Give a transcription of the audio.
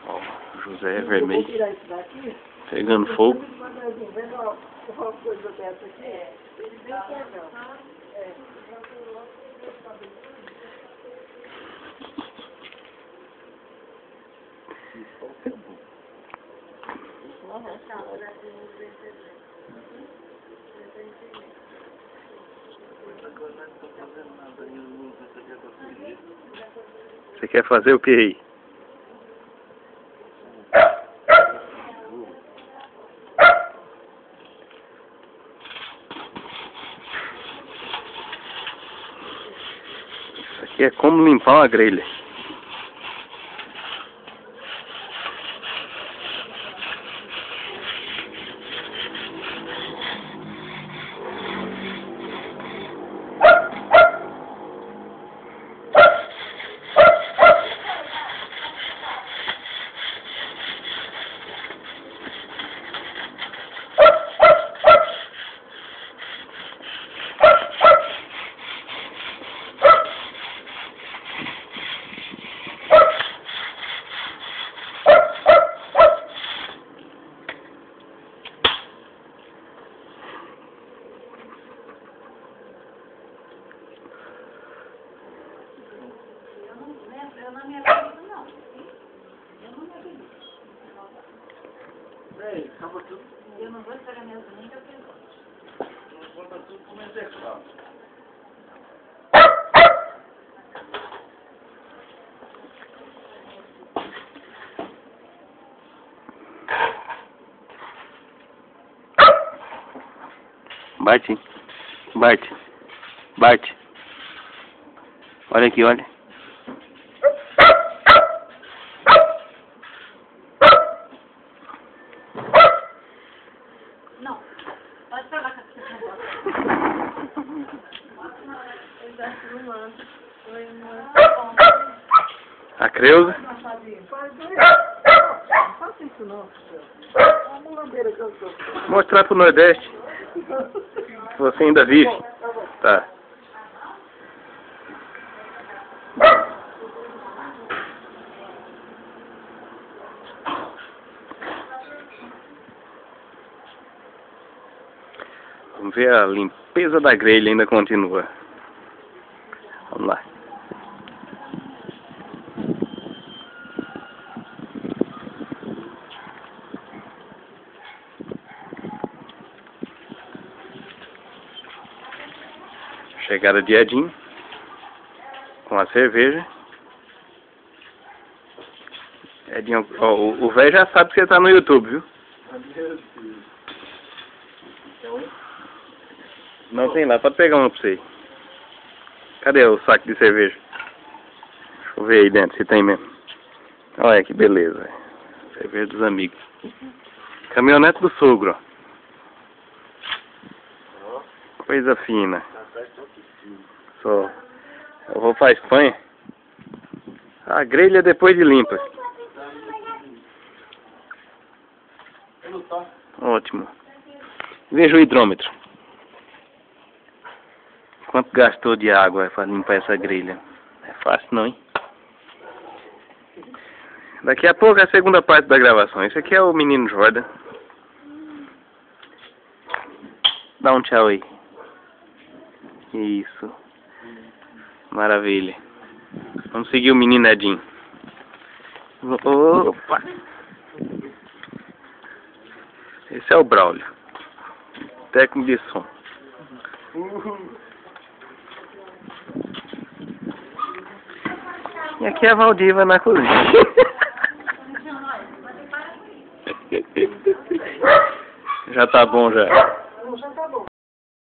Ó, José vermelho. Pegando fogo. Você quer fazer o que aí? Isso aqui é como limpar uma grelha. Eu não me acredito, não. Eu não me acredito. Ei, acaba tudo. Eu não vou esperar mesmo nem que eu pergunte. Bota tudo como executado. Bate. Bate. Bate. Olha aqui, olha. Não. Pode falar com essa pessoa. A Creuza. Não faça isso não. É uma mulambeira que eu sou. Mostrar pro Nordeste. Se você ainda vive. Tá. Vamos ver, a limpeza da grelha ainda continua. Vamos lá. Chegada de Edinho com a cerveja. Edinho, ó, o velho já sabe que você tá no YouTube, viu? Não tem lá, pode pegar uma pra você aí. Cadê o saco de cerveja? Deixa eu ver aí dentro se tem mesmo. Olha que beleza. Cerveja dos amigos. Caminhonete do sogro, ó. Coisa fina. Só. Eu vou pra Espanha. A grelha depois de limpa. Ótimo. Veja o hidrômetro. Quanto gastou de água para limpar essa grelha? É fácil não, hein? Daqui a pouco é a segunda parte da gravação. Esse aqui é o menino Jordan. Dá um tchau aí. Isso. Maravilha. Vamos seguir o menino Edinho. Opa! Esse é o Braulio. Técnico de som. E aqui é a Valdiva na cozinha. Já tá bom já.